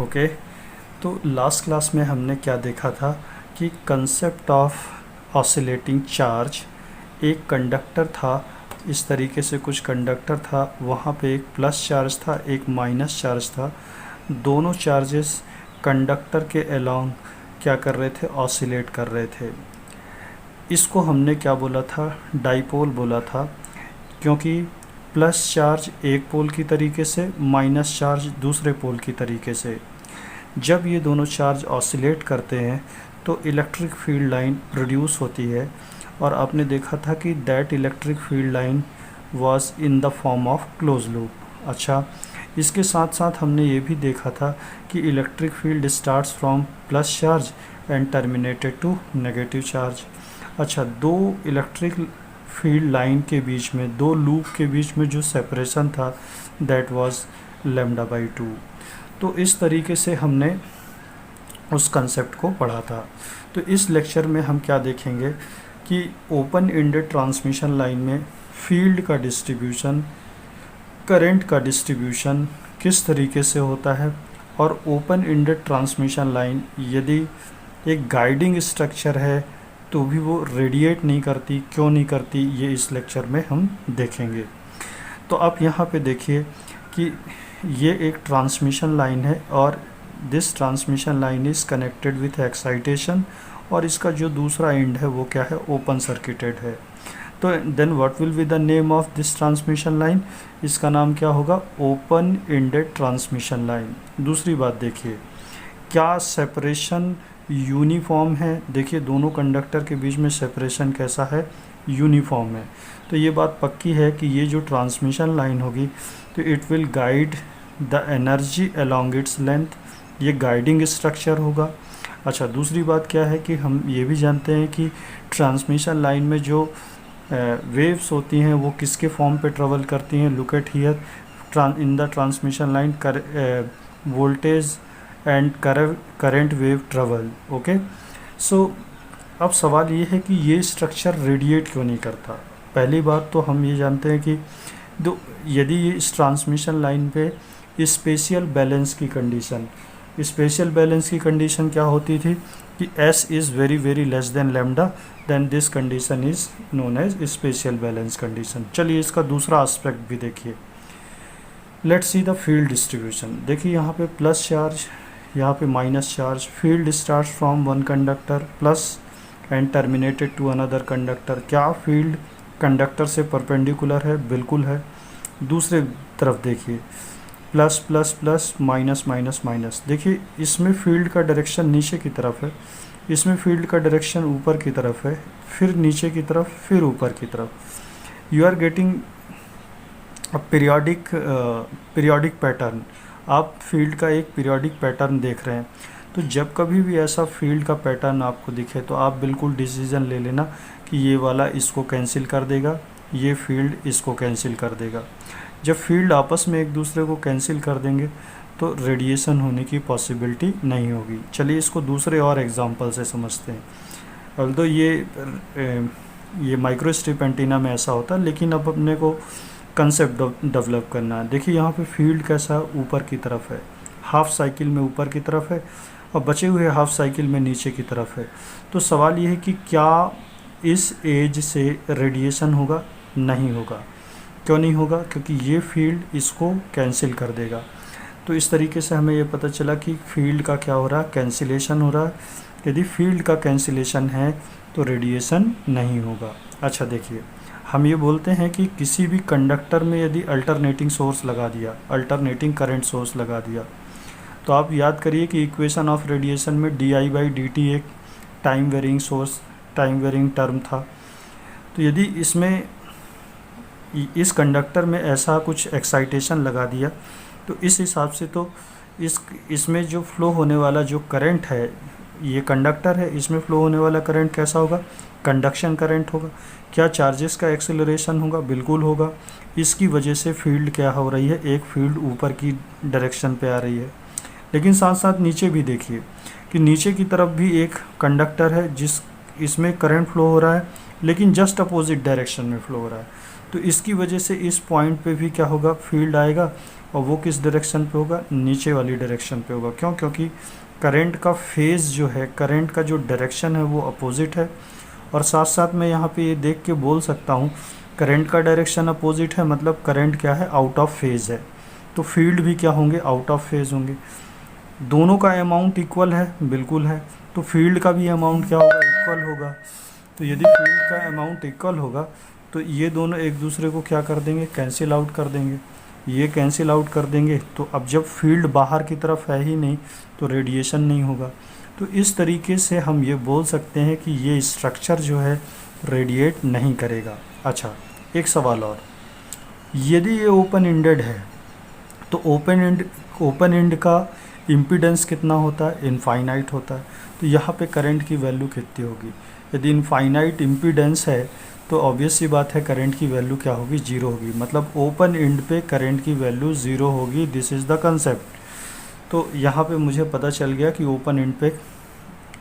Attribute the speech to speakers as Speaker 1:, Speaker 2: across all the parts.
Speaker 1: Okay, तो last class में हमने क्या देखा था कि कंसेप्ट ऑफ ऑसिलेटिंग चार्ज, एक कंडक्टर था, इस तरीके से कुछ कंडक्टर था, वहाँ पे एक प्लस चार्ज था, एक माइनस चार्ज था। दोनों चार्जेस कंडक्टर के अलोंग क्या कर रहे थे, ऑसिलेट कर रहे थे। इसको हमने क्या बोला था, डाइपोल बोला था, क्योंकि प्लस चार्ज एक पोल की तरीके से, माइनस चार्ज दूसरे पोल की तरीके से। जब ये दोनों चार्ज ऑसिलेट करते हैं तो इलेक्ट्रिक फील्ड लाइन प्रोड्यूस होती है, और आपने देखा था कि that electric field line was in the form of close loop. अच्छा, इसके साथ साथ हमने ये भी देखा था कि electric field starts from plus charge and terminated to negative charge. अच्छा, दो इलेक्ट्रिक फील्ड लाइन के बीच में, दो लूप के बीच में जो सेपरेशन था दैट वाज λ/2। तो इस तरीके से हमने उस कंसेप्ट को पढ़ा था। तो इस लेक्चर में हम क्या देखेंगे कि ओपन एंडेड ट्रांसमिशन लाइन में फील्ड का डिस्ट्रीब्यूशन, करंट का डिस्ट्रीब्यूशन किस तरीके से होता है, और ओपन एंडेड ट्रांसमिशन लाइन यदि एक गाइडिंग स्ट्रक्चर है तो भी वो रेडिएट नहीं करती, क्यों नहीं करती, ये इस लेक्चर में हम देखेंगे। तो आप यहाँ पे देखिए कि ये एक ट्रांसमिशन लाइन है, और this transmission line is connected with excitation, और इसका जो दूसरा एंड है वो क्या है, ओपन सर्किटेड है। तो then what will be the name of this transmission line, इसका नाम क्या होगा, ओपन एंडेड ट्रांसमिशन लाइन। दूसरी बात देखिए, क्या सेपरेशन यूनिफॉर्म है, देखिए दोनों कंडक्टर के बीच में सेपरेशन कैसा है, यूनिफॉर्म है। तो ये बात पक्की है कि ये जो ट्रांसमिशन लाइन होगी तो it will guide the energy along its length, ये गाइडिंग स्ट्रक्चर होगा। अच्छा, दूसरी बात क्या है कि हम ये भी जानते हैं कि ट्रांसमिशन लाइन में जो वेव्स होती हैं वो किसके फॉर्म पे ट्रेवल करती हैं, look at here, in the transmission line voltage and current wave travel. Okay, so अब सवाल ये है कि ये स्ट्रक्चर रेडिएट क्यों नहीं करता। पहली बात तो हम ये जानते हैं कि यदि ये इस ट्रांसमिशन लाइन पे स्पेशियल बैलेंस की कंडीशन, स्पेशल बैलेंस की कंडीशन क्या होती थी कि S is very very less than lambda, then this condition is known as special balance condition. चलिए इसका दूसरा एस्पेक्ट भी देखिए। Let's see the field distribution. देखिए यहाँ पे प्लस चार्ज, यहाँ पे minus charge, field start from one conductor plus and terminated to another conductor. क्या फील्ड कंडक्टर से परपेंडिकुलर है, बिल्कुल है। दूसरे तरफ देखिए, plus plus plus, minus minus minus. देखिए इसमें फील्ड का डायरेक्शन नीचे की तरफ है, इसमें फील्ड का डायरेक्शन ऊपर की तरफ है, फिर नीचे की तरफ, फिर ऊपर की तरफ। You are getting periodic pattern, आप फील्ड का एक पीरियोडिक पैटर्न देख रहे हैं। तो जब कभी भी ऐसा फील्ड का पैटर्न आपको दिखे तो आप बिल्कुल डिसीजन ले लेना कि ये वाला इसको कैंसिल कर देगा, ये फील्ड इसको कैंसिल कर देगा। जब फील्ड आपस में एक दूसरे को कैंसिल कर देंगे तो रेडिएशन होने की पॉसिबिलिटी नहीं होगी। चलिए इसको दूसरे और एग्जांपल से समझते हैं। ऑल्दो ये माइक्रोस्ट्रिप एंटीना में ऐसा होता है, लेकिन अब अपने को कंसेप्ट डेवलप करना है। देखिए यहाँ पे फील्ड कैसा ऊपर की तरफ है, हाफ साइकिल में ऊपर की तरफ है, और बचे हुए हाफ साइकिल में नीचे की तरफ है। तो सवाल ये है कि क्या इस एज से रेडिएशन होगा, नहीं होगा। क्यों नहीं होगा, क्योंकि ये फील्ड इसको कैंसिल कर देगा। तो इस तरीके से हमें ये पता चला कि फील्ड का क्या हो रहा है, कैंसिलेशन हो रहा है। यदि फील्ड का कैंसिलेशन है तो रेडिएशन नहीं होगा। अच्छा देखिए, हम ये बोलते हैं कि किसी भी कंडक्टर में यदि अल्टरनेटिंग सोर्स लगा दिया, अल्टरनेटिंग करंट सोर्स लगा दिया, तो आप याद करिए कि इक्वेशन ऑफ रेडिएशन में di/dt एक time varying source, time varying term था। तो यदि इसमें, इस कंडक्टर में ऐसा कुछ एक्साइटेशन लगा दिया तो इस हिसाब से तो इसमें जो फ्लो होने वाला जो करंट है, ये कंडक्टर है, इसमें फ्लो होने वाला करंट कैसा होगा, कंडक्शन करंट होगा। क्या चार्जेस का एक्सेलरेशन होगा, बिल्कुल होगा। इसकी वजह से फील्ड क्या हो रही है, एक फील्ड ऊपर की डायरेक्शन पे आ रही है। लेकिन साथ साथ नीचे भी देखिए कि नीचे की तरफ भी एक कंडक्टर है जिस इसमें करंट फ्लो हो रहा है, लेकिन जस्ट अपोजिट डायरेक्शन में फ्लो हो रहा है। तो इसकी वजह से इस पॉइंट पे भी क्या होगा, फील्ड आएगा, और वो किस डायरेक्शन पे होगा, नीचे वाली डायरेक्शन पे होगा। क्यों? क्योंकि करंट का फेज़ जो है, करंट का जो डायरेक्शन है वो अपोजिट है। और साथ साथ मैं यहाँ पे ये देख के बोल सकता हूँ करंट का डायरेक्शन अपोजिट है, मतलब करंट क्या है, आउट ऑफ फेज़ है। तो फील्ड भी क्या होंगे, आउट ऑफ फेज़ होंगे। दोनों का अमाउंट इक्वल है, बिल्कुल है, तो फील्ड का भी अमाउंट क्या होगा, इक्वल होगा। तो यदि फील्ड का अमाउंट इक्वल होगा तो ये दोनों एक दूसरे को क्या कर देंगे, कैंसिल आउट कर देंगे। ये कैंसिल आउट कर देंगे, तो अब जब फील्ड बाहर की तरफ है ही नहीं तो रेडिएशन नहीं होगा। तो इस तरीके से हम ये बोल सकते हैं कि ये स्ट्रक्चर जो है रेडिएट नहीं करेगा। अच्छा, एक सवाल और, यदि ये ओपन एंडेड है तो ओपन एंड का इम्पीडेंस कितना होता है, इनफाइनाइट होता है। तो यहाँ पे करंट की वैल्यू कितनी होगी, यदि इनफाइनाइट इम्पीडेंस है तो ऑब्वियस सी बात है करंट की वैल्यू क्या होगी, जीरो होगी। मतलब ओपन एंड पे करंट की वैल्यू ज़ीरो होगी। This is the concept. तो यहाँ पे मुझे पता चल गया कि ओपन एंड पे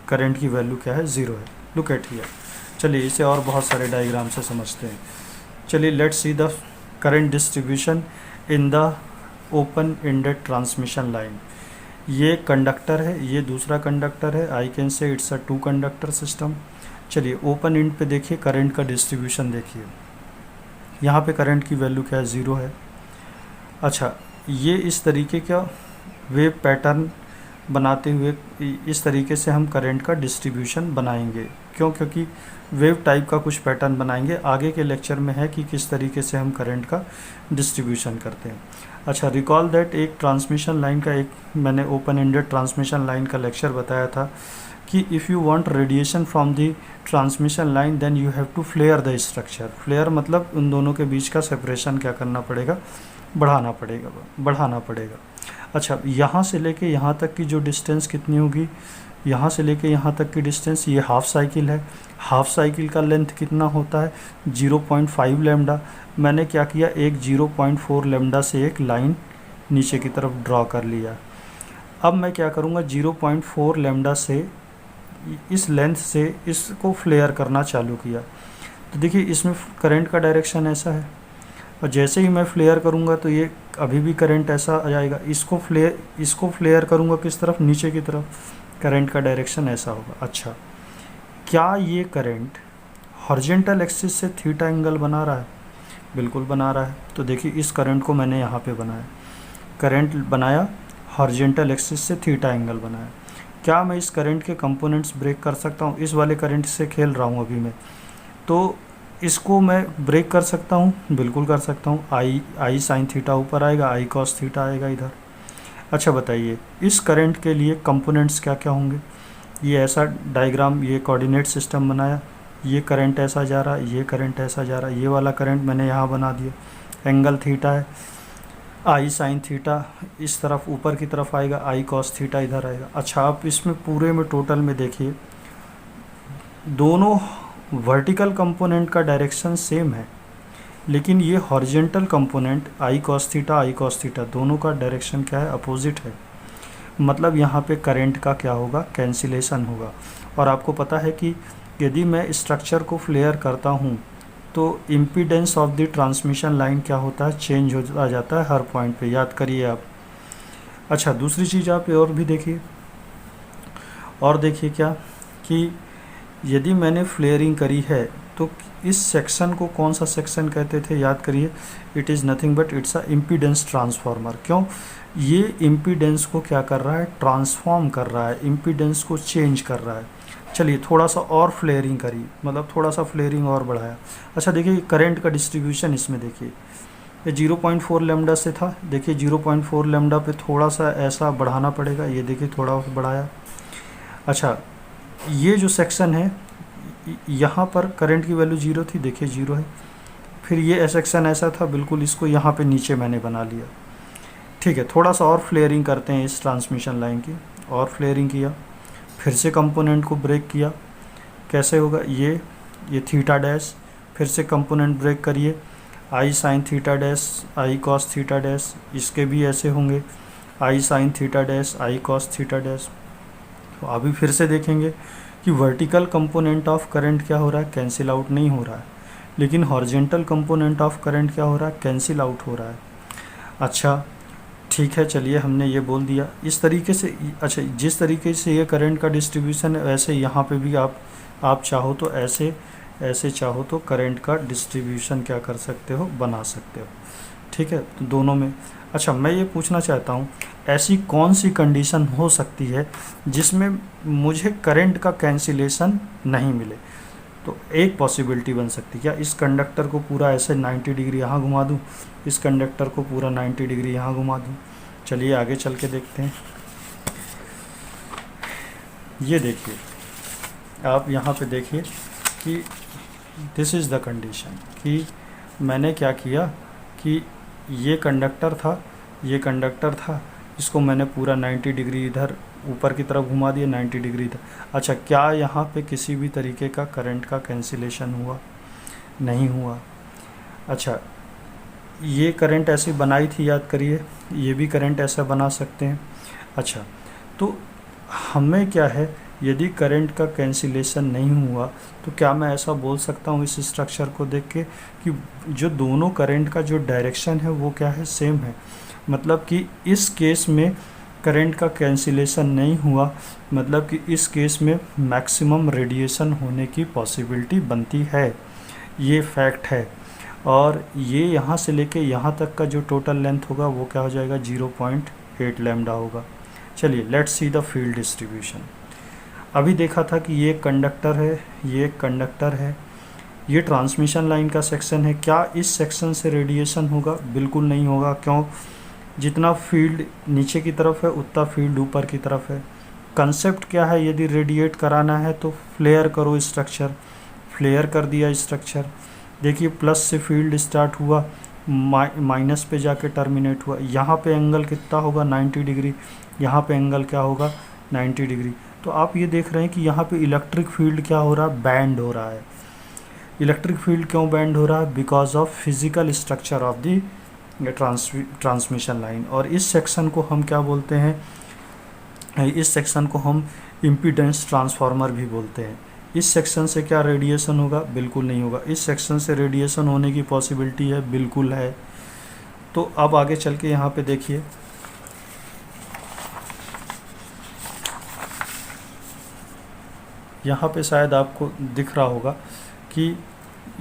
Speaker 1: करंट की वैल्यू क्या है, ज़ीरो है। Look at here. चलिए इसे और बहुत सारे डायग्राम से समझते हैं। चलिए let's see the current distribution in the open ended transmission line. ये कंडक्टर है, ये दूसरा कंडक्टर है। I can say it's a two conductor system. चलिए ओपन एंड पे देखिए करंट का डिस्ट्रीब्यूशन देखिए। यहाँ पे करंट की वैल्यू क्या है, ज़ीरो है। अच्छा, ये इस तरीके का वेव पैटर्न बनाते हुए इस तरीके से हम करंट का डिस्ट्रीब्यूशन बनाएंगे। क्यों? क्योंकि वेव टाइप का कुछ पैटर्न बनाएंगे। आगे के लेक्चर में है कि किस तरीके से हम करंट का डिस्ट्रीब्यूशन करते हैं। अच्छा, रिकॉल दैट एक ट्रांसमिशन लाइन का, एक मैंने ओपन एंडेड ट्रांसमिशन लाइन का लेक्चर बताया था कि if you want radiation from the transmission line then you have to flare the structure. Flare मतलब उन दोनों के बीच का सेपरेशन क्या करना पड़ेगा, बढ़ाना पड़ेगा। अच्छा, यहाँ से लेके यहाँ तक की जो डिस्टेंस कितनी होगी, यहाँ से लेके यहाँ तक की डिस्टेंस, ये हाफ साइकिल है। हाफ साइकिल का लेंथ कितना होता है, 0.5 लैम्डा। मैंने क्या किया, एक 0.4 लैम्डा से एक लाइन नीचे की तरफ ड्रॉ कर लिया। अब मैं क्या करूँगा, 0.4 लैम्डा से इस लेंथ से इसको फ्लेयर करना चालू किया। तो देखिए इसमें करंट का डायरेक्शन ऐसा है, और जैसे ही मैं फ्लेयर करूँगा तो ये अभी भी करंट ऐसा आ जाएगा। इसको फ्लेयर करूँगा किस तरफ, नीचे की तरफ, करंट का डायरेक्शन ऐसा होगा। अच्छा, क्या ये करंट हॉरिजॉन्टल एक्सिस से थीटा एंगल बना रहा है? बिल्कुल बना रहा है। तो देखिए इस करंट को मैंने यहाँ पे बनाया, करंट बनाया, हॉरिजॉन्टल एक्सिस से थीटा एंगल बनाया। क्या मैं इस करंट के कंपोनेंट्स ब्रेक कर सकता हूँ? इस वाले करंट से खेल रहा हूँ अभी मैं, तो इसको मैं ब्रेक कर सकता हूँ, बिल्कुल कर सकता हूँ। आई साइन थीटा ऊपर आएगा, आई कॉस थीटा आएगा इधर। अच्छा बताइए, इस करंट के लिए कंपोनेंट्स क्या क्या होंगे? ये ऐसा डायग्राम, ये कोऑर्डिनेट सिस्टम बनाया, ये करंट ऐसा जा रहा है, ये करंट ऐसा जा रहा है, ये वाला करंट मैंने यहाँ बना दिया, एंगल थीटा है, आई साइन थीटा इस तरफ ऊपर की तरफ आएगा, आई कॉस थीटा इधर आएगा। अच्छा, आप इसमें पूरे में टोटल में देखिए, दोनों वर्टिकल कंपोनेंट का डायरेक्शन सेम है, लेकिन ये horizontal component I cos theta दोनों का डायरेक्शन क्या है, अपोजिट है। मतलब यहाँ पे करंट का क्या होगा, कैंसिलेशन होगा। और आपको पता है कि यदि मैं स्ट्रक्चर को फ्लेयर करता हूँ तो impedance of the transmission line क्या होता है, चेंज होता जाता है हर पॉइंट पे, याद करिए आप। अच्छा, दूसरी चीज़ आप और भी देखिए, और देखिए क्या कि यदि मैंने फ्लेयरिंग करी है तो इस सेक्शन को कौन सा सेक्शन कहते थे, याद करिए, it is nothing but it's a impedance transformer. क्यों? ये इम्पीडेंस को क्या कर रहा है, ट्रांसफॉर्म कर रहा है, इम्पीडेंस को चेंज कर रहा है। चलिए थोड़ा सा और फ्लेयरिंग करी, मतलब थोड़ा सा फ्लेयरिंग और बढ़ाया। अच्छा देखिए करंट का डिस्ट्रीब्यूशन इसमें देखिए, ये 0.4 लैम्डा से था, देखिए 0.4 लैम्डा पे थोड़ा सा ऐसा बढ़ाना पड़ेगा, ये देखिए थोड़ा बढ़ाया। अच्छा, ये जो सेक्शन है यहाँ पर करंट की वैल्यू 0 थी, देखिए 0 है। फिर ये सेक्शन ऐसा था, बिल्कुल इसको यहाँ पे नीचे मैंने बना लिया। ठीक है, थोड़ा सा और फ्लेयरिंग करते हैं इस ट्रांसमिशन लाइन की, और फ्लेयरिंग किया, फिर से कंपोनेंट को ब्रेक किया। कैसे होगा, ये थीटा डैश, फिर से कंपोनेंट ब्रेक करिए, आई sine theta dash, I cos theta dash, इसके भी ऐसे होंगे, आई sine theta dash, I cos theta dash. तो अभी फिर से देखेंगे कि वर्टिकल कंपोनेंट ऑफ करंट क्या हो रहा है, कैंसिल आउट नहीं हो रहा है, लेकिन हॉरिजॉन्टल कंपोनेंट ऑफ करंट क्या हो रहा है, कैंसिल आउट हो रहा है। अच्छा, ठीक है, चलिए हमने ये बोल दिया इस तरीके से। अच्छा, जिस तरीके से ये करंट का डिस्ट्रीब्यूशन है वैसे यहाँ पे भी आप चाहो तो ऐसे चाहो तो करंट का डिस्ट्रीब्यूशन क्या कर सकते हो, बना सकते हो। ठीक है, तो दोनों में। अच्छा, मैं ये पूछना चाहता हूँ ऐसी कौन सी कंडीशन हो सकती है जिसमें मुझे करंट का कैंसिलेशन नहीं मिले। तो एक पॉसिबिलिटी बन सकती है, क्या इस कंडक्टर को पूरा ऐसे 90 डिग्री यहाँ घुमा दूँ, इस कंडक्टर को पूरा 90 डिग्री यहाँ घुमा दूँ। चलिए आगे चल के देखते हैं। ये देखिए, आप यहाँ पे देखिए कि दिस इज़ द कंडीशन कि मैंने क्या किया कि ये कंडक्टर था, इसको मैंने पूरा 90 डिग्री इधर ऊपर की तरफ घुमा दिया, 90 डिग्री इधर। अच्छा, क्या यहाँ पे किसी भी तरीके का करंट का कैंसिलेशन हुआ? नहीं हुआ। अच्छा, ये करंट ऐसी बनाई थी, याद करिए, ये भी करंट ऐसा बना सकते हैं। अच्छा, तो हमें क्या है, यदि करंट का कैंसिलेशन नहीं हुआ तो क्या मैं ऐसा बोल सकता हूँ इस स्ट्रक्चर को देख के कि जो दोनों करंट का जो डायरेक्शन है वो क्या है, सेम है। मतलब कि इस केस में करंट का कैंसिलेशन नहीं हुआ, मतलब कि इस केस में मैक्सिमम रेडिएशन होने की पॉसिबिलिटी बनती है, ये फैक्ट है। और ये यहाँ से लेके यहाँ तक का जो टोटल लेंथ होगा वो क्या हो जाएगा, 0.8 लैम्डा होगा। चलिए let's see the field distribution. अभी देखा था कि ये कंडक्टर है, ये कंडक्टर है, ये ट्रांसमिशन लाइन का सेक्शन है। क्या इस सेक्शन से रेडिएशन होगा? बिल्कुल नहीं होगा। क्यों? जितना फील्ड नीचे की तरफ है उतना फील्ड ऊपर की तरफ है। कंसेप्ट क्या है, यदि रेडिएट कराना है तो फ्लेयर करो स्ट्रक्चर, फ्लेयर कर दिया स्ट्रक्चर। देखिए प्लस से फील्ड स्टार्ट हुआ, माइनस पे जाके टर्मिनेट हुआ। यहाँ पे एंगल कितना होगा, 90 डिग्री। यहाँ पे एंगल क्या होगा, 90 डिग्री। तो आप ये देख रहे हैं कि यहाँ पे इलेक्ट्रिक फील्ड क्या हो रहा है, बैंड हो रहा है। इलेक्ट्रिक फील्ड क्यों बैंड हो रहा है? Because of physical structure of the transmission line. और इस सेक्शन को हम क्या बोलते हैं, इस सेक्शन को हम इम्पीडेंस ट्रांसफार्मर भी बोलते हैं। इस सेक्शन से क्या रेडिएशन होगा? बिल्कुल नहीं होगा। इस सेक्शन से रेडिएशन होने की पॉसिबिलिटी है, बिल्कुल है। तो अब आगे चल के यहाँ पे देखिए, यहाँ पे शायद आपको दिख रहा होगा कि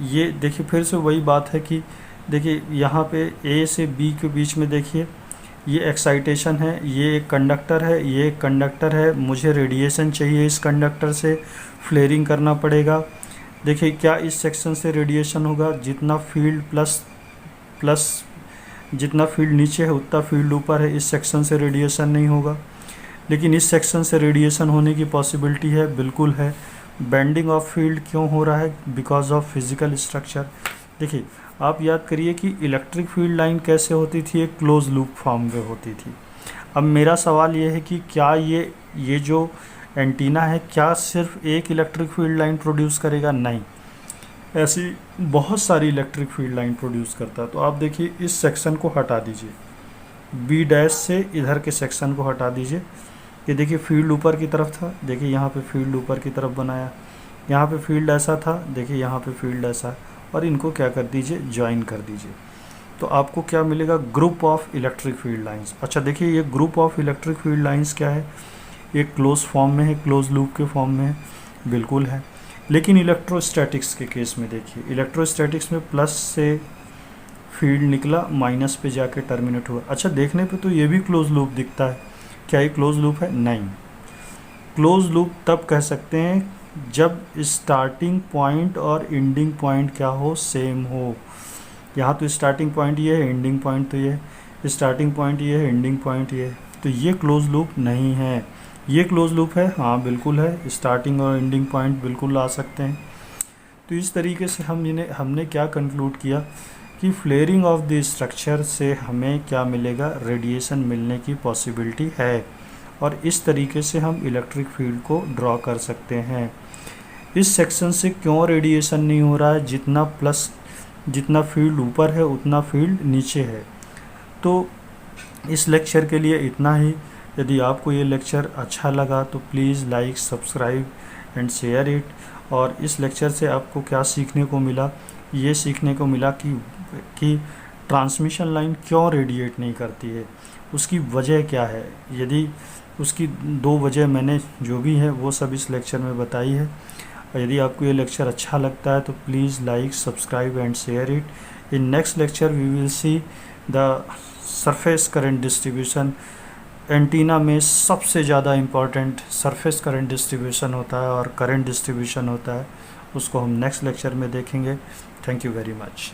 Speaker 1: ये देखिए फिर से वही बात है कि देखिए यहाँ पे ए से बी के बीच में देखिए ये एक्साइटेशन है, ये एक कंडक्टर है, ये एक कंडक्टर है। मुझे रेडिएशन चाहिए इस कंडक्टर से, फ्लेयरिंग करना पड़ेगा। देखिए क्या इस सेक्शन से रेडिएशन होगा, जितना फील्ड प्लस जितना फील्ड नीचे है उतना फील्ड ऊपर है। इस सेक्शन से रेडिएशन नहीं होगा, लेकिन इस सेक्शन से रेडिएशन होने की पॉसिबिलिटी है, बिल्कुल है। बेंडिंग ऑफ फील्ड क्यों हो रहा है? Because of physical structure. देखिए आप याद करिए कि इलेक्ट्रिक फील्ड लाइन कैसे होती थी, एक क्लोज लूप फॉर्म में होती थी। अब मेरा सवाल ये है कि क्या ये जो एंटीना है क्या सिर्फ एक इलेक्ट्रिक फील्ड लाइन प्रोड्यूस करेगा? नहीं, ऐसी बहुत सारी इलेक्ट्रिक फील्ड लाइन प्रोड्यूस करता है। तो आप देखिए इस सेक्शन को हटा दीजिए, बी डैश से इधर के सेक्शन को हटा दीजिए। ये देखिए फील्ड ऊपर की तरफ था, देखिए यहाँ पे फील्ड ऊपर की तरफ बनाया, यहाँ पे फील्ड ऐसा था, देखिए यहाँ पे फील्ड ऐसा, और इनको क्या कर दीजिए, ज्वाइन कर दीजिए। तो आपको क्या मिलेगा, group of electric field lines. अच्छा देखिए ये group of electric field lines क्या है, एक क्लोज फॉर्म में है, क्लोज लूप के फॉर्म में है, बिल्कुल है। लेकिन इलेक्ट्रोस्टैटिक्स के केस में देखिए, इलेक्ट्रोस्टैटिक्स में प्लस से फील्ड निकला, माइनस पे जाके टर्मिनेट हुआ। अच्छा देखने पे तो ये भी क्लोज लूप दिखता है, क्या ये क्लोज लूप है? नहीं। क्लोज लूप तब कह सकते हैं जब स्टार्टिंग पॉइंट और एंडिंग पॉइंट क्या हो, सेम हो। यहाँ तो स्टार्टिंग पॉइंट ये है, एंडिंग पॉइंट तो ये है, स्टार्टिंग पॉइंट ये है, एंडिंग पॉइंट ये है, तो ये क्लोज लूप नहीं है। ये क्लोज लूप है, हाँ बिल्कुल है, स्टार्टिंग और एंडिंग पॉइंट बिल्कुल ला सकते हैं। तो इस तरीके से हमने क्या कंक्लूड किया कि फ्लेयरिंग ऑफ द स्ट्रक्चर से हमें क्या मिलेगा, रेडिएशन मिलने की पॉसिबिलिटी है, और इस तरीके से हम इलेक्ट्रिक फील्ड को ड्रॉ कर सकते हैं। इस सेक्शन से क्यों रेडिएशन नहीं हो रहा है, जितना फील्ड ऊपर है उतना फील्ड नीचे है। तो इस लेक्चर के लिए इतना ही। यदि आपको ये लेक्चर अच्छा लगा तो please like, subscribe and share it. और इस लेक्चर से आपको क्या सीखने को मिला, ये सीखने को मिला कि ट्रांसमिशन लाइन क्यों रेडिएट नहीं करती है, उसकी वजह क्या है। यदि उसकी 2 वजह मैंने जो भी है वो सब इस लेक्चर में बताई है। और यदि आपको ये लेक्चर अच्छा लगता है तो please like, subscribe and share it. In next lecture we will see the surface current distribution. Antenna में सबसे ज़्यादा इम्पॉर्टेंट सरफेस करंट डिस्ट्रीब्यूशन होता है और करंट डिस्ट्रीब्यूशन होता है, उसको हम नेक्स्ट लेक्चर में देखेंगे। Thank you very much.